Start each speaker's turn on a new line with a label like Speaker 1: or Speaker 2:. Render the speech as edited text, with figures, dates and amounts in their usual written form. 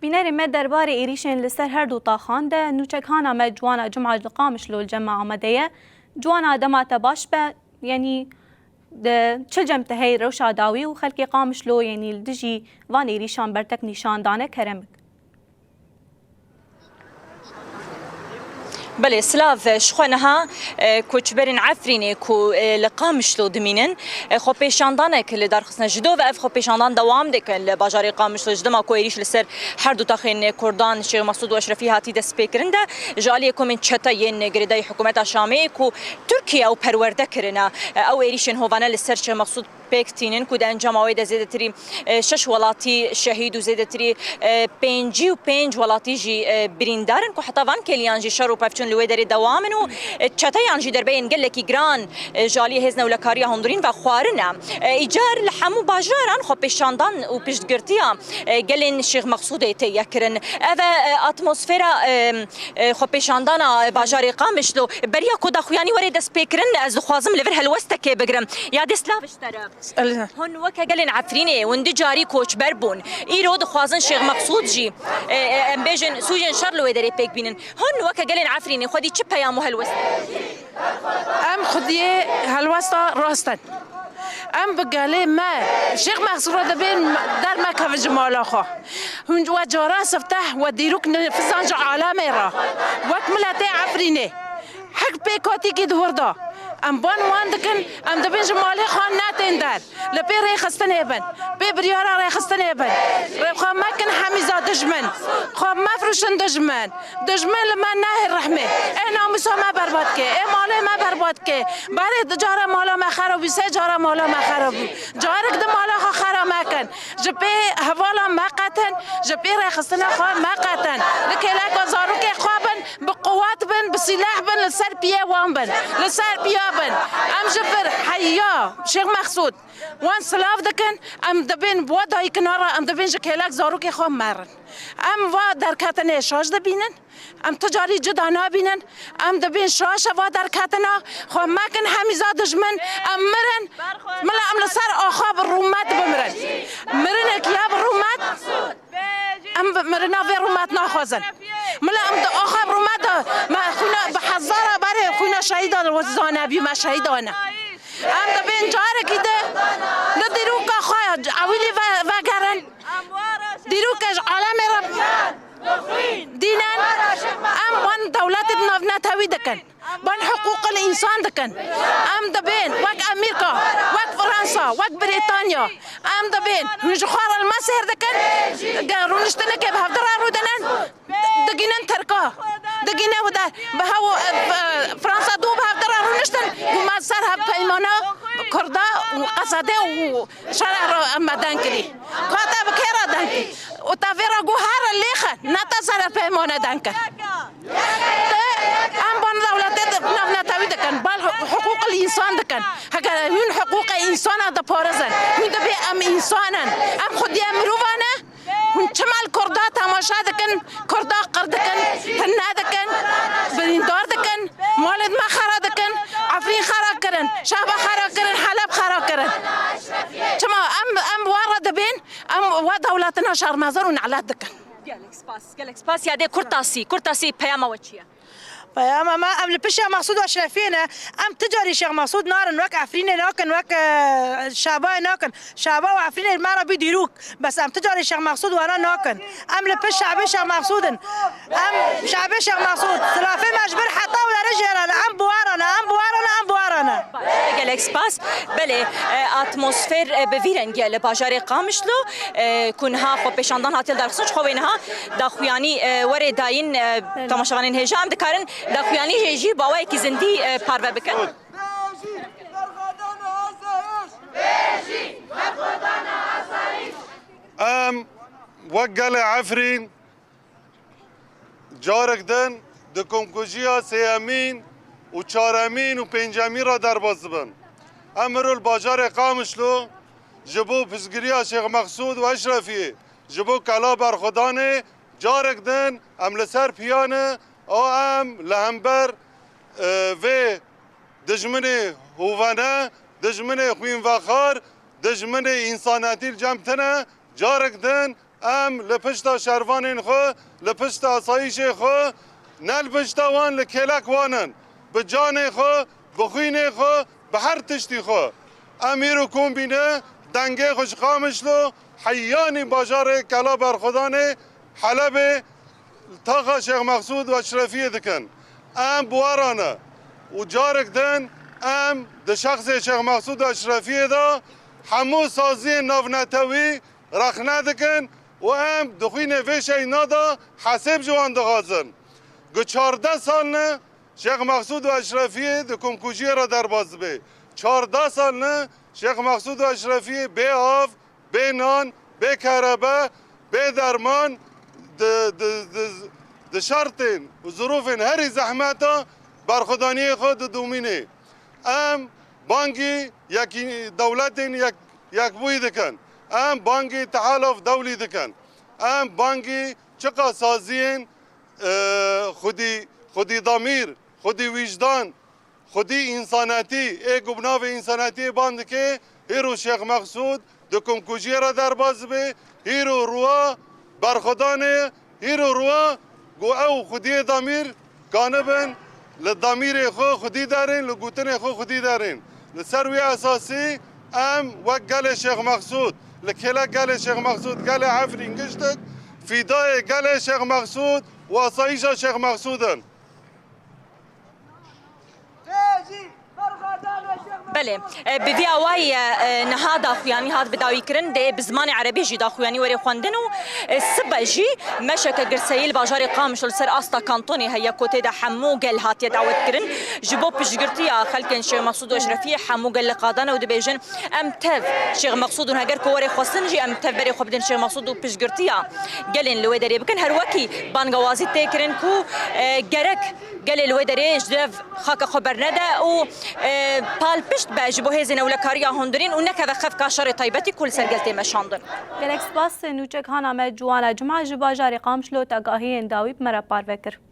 Speaker 1: بینەری me derbarê êrişên li ser her du taxan de nûçekhana me ciwana cuma qamişlo li cema Amedeyê ciwana dema te baş be yanî çil cem te hey rewşa dawî û xelkê qamişlo yanî li dijî van êrîşan bertek nîşandane keremik.
Speaker 2: بله سلاف شخونها کوچبرین عفرینه کو لقامشلو دمینن خو پیشاندانه که در خصنا جدو و اف خو پیشاندان دوام دکن لباجاری قامشلو جدما کو ایریش لسر هر دو تاخین کردان شیخ مسعود و اشرفی هاتی دست پیکرنده جالی کومن چتا ین گریدای حکومت شامی کو ترکیه او پرورده کرنا او ایریشن هوانه لسر شیخ مسعود پێکتینن کو دەنجاماوی دە زێدەتری شش وڵاتی شەهید و زێدەتری پێنجی و پێنج وڵاتیژی بریندارن کو حتاوان کێلیانژی شەڕ و پەفچون لێ دەری دەوامن و چەتەیانژی دەربەیەن گەلێکی گران ژالی هێزنە و لە کاریە هەندورین و خوارنە ئیجار لە هەموو باژاران خۆ پێشاندان و پشتگirtiya gelên Şêx Mexsûdê tê yekirin ev atmosfêra xwe pêşandana bajarê Qamişlo beriya ku daxuyanî werê dest pêkirin ez dixwazim li vir helwestekê bigirim ya dê silav iştere هون وەکە gelên عفرینê wendî carî koçber bûn îro dixwazin Şêx Mexsûd jî em bêjin sûcên şer li wê derê pêk bînin hon weke gelên عفرینê xwedî çi peyam û helwest
Speaker 3: em xwediyê helwesta rastin em bi gelê me Şêx Mexsûd dibên dermekevin ji mala xwe hûn we cara sifteh we dîrok nifizan ji alemê re wek miletê Efrînê hek pêkhatîkî dihur da em ban wan dikin em dibên ji malê xwe netên der li pê rêxistinê bin pê biryara rêxistinê bin xwe mekin hemîza dijmin xwe mefrûşin dijmin li me nehê rehmê ê namûsa me berbat kê ê malê me berbat kê berê di cara mala me xerab bû sê cara mala me xerab bû carek di mala xwe xerab mekin ji pê hevala me qetin ji pê rêxistinê xwe me qetin li kêleka zarokê xwe bin bi quwet bin bi sîlah bin li ser piyê wan bin li ser piya bin em ji vir heya Şêx Mexsûd wan silav dikin em dibên wa dayîkina em dibên ji kêlek zarokê xwe merin em va derketinê şaş dibînin em ti carî cida nabînin em dibên şaşa va derketina xwe mekin hemîza dijmin em mirin mila em li ser axa bi rûmet bimirin mirinekiya bi rûmet em mirina vê rûmet naxwazin mila em di axa bi rûmet de me xwîna bi hezara berê xwîna şehîda zanebî me şehîdane em dibên carekî de li dîroka xwe ewîlî vegerin dîroka ji alemê re dînin em wan dewletê di navnetewî dikin ban hiqûqil însan dikin em dibên wek Amerîka wek Fransa wek Brîtanya em dibên hûn ji xwe re li me sêr dikin rûniştinekê bi hevdira rûdinin digînin Tirka digîne bi hew Fransa dû bi hevdira rûniştin û me ser hev peymana Kurda û Qesedê û şerê re em me den kirî kate bi kê re den kir û te vê re got here lêxin ne te ser peymane den kir em ban dewletê navnetewî dikin bal hiqûqil însan dikin heger hûn hiqûqa însana diparizin hûn dibê em însanin em xwediyê mirovan e hûn çimel Kurda temaşa dikin Kurda qir dikin hinne dikin birîndar dikin malê me xera dikin Efrîn xera kirin Şehba xera kirin Heleb xera kirin çima em wan re dibên em we dewletina şermezar û nelet dikin
Speaker 2: gelek spas ya dê kurtasî peyama we çi ye
Speaker 4: پیام ما ام لپش مقصود اشرفینه ام تجاری شیخ مقصود نارن وک عفرین ناکن وک شعبا ناکن شعبا و عفرین ما را بیدیروک بس ام تجاری شیخ مقصود وانا ناکن ام لپش شعبی شیخ مقصودن ام شعبی شیخ مقصود سلافه مجبر حتا ولا رجال ام بوارنا
Speaker 2: gelek spas bele atmosfer bi vî rengî li bajarê Qamişlo kunha xwe pêşandan hatiye derxist xwe wêniha daxuyanî werê dayîn temaşevanên hêja em dikarin daxuyanî jê jî bawayekî zindî parve bikin
Speaker 5: em wek gelê Efrîn carek din di komkujiya sêyemîn û çaremîn û pêncemîn re derbas dibin. Em mirov bajarê Qamişlo ji bo piştgiriya Şêx Mexsûd û Eşrefiyê ji bo kela berxwedanê carek din em li ser piyane û em li hember vê dijminê hûvene dijminê xwînvexar dijminê însanetî cem tune carek din ام لپشتا شروان خو لپشتا آسایش خو نل پشتا وان لکلک وانن به جان خو به خوین خو به هر تشتی خو امیرو کن بینه دنگه خوش خامشلو حیانی باجار کلا برخودان حلب تاقا شیخ مقصود و اشرفیه دکن ام بوارانه و جارک دن ام ده شخص شیخ مقصود و اشرفیه دا همو سازی نافنتوی رخنه دکن و ام دخوین ویش اینا دا حسب جوان دخازن گو 14 سال نه شیخ مقصود و اشرفیه ده کمکوجی را در باز به 14 سال نه شیخ مقصود و اشرفیه به آف به نان به کربه به درمان ده شرطین و ظروفین هری زحمتا برخودانی خود دومینه ام بانگی یکی دولتین یک بوی دکن ام بانگی تحالف دولی دکن ام بانگی چقا سازین خودی ضمیر خودی وجدان خودی انسانیتی ای گبناو انسانیتی باند که هیرو شیخ مقصود دکم کجی را در باز به هیرو روا برخودانه هیرو روا گو او خودی ضمیر کانبن لضمیر خو خودی دارین لگوتن خو خودی دارین لسروی اساسی ام وک گل شیخ مقصود لکلا گل شیخ مقصود گل عفرین گشتک فدای گل شیخ مقصود و آسایش شیخ مقصودن
Speaker 2: بله بوی اوای نهاد خویانی هات بداوی کرن ده بزمان عربی جی دا خویانی وری خواندن و سبا جی مشک گرسیل باجار قامش لسر استا کانتونی هيا کوته ده حمو گل هات دعوت کرن جبو پشگرتیا خلکن شیخ مقصود و اشرفی حمو گل قادن و دبیجن ام تف شیخ مقصود هگر کو وری خواستن جی ام تف بری خو بدن شیخ مقصود و پشگرتیا گلن لوی دری بکن هر وکی بانگوازی تکرن کو گرک گل لوی دری جدف خاک خبر نده و پال پشت باجی بو هزینه ولکاریا هندرین و نکه خف کاشر طیبتی کل سرگلتی مشاندن
Speaker 1: گلکس باس نوچک هانا جوانا جمعه جباجاری قامشلو تاگاهی انداوی بمرا پار وکر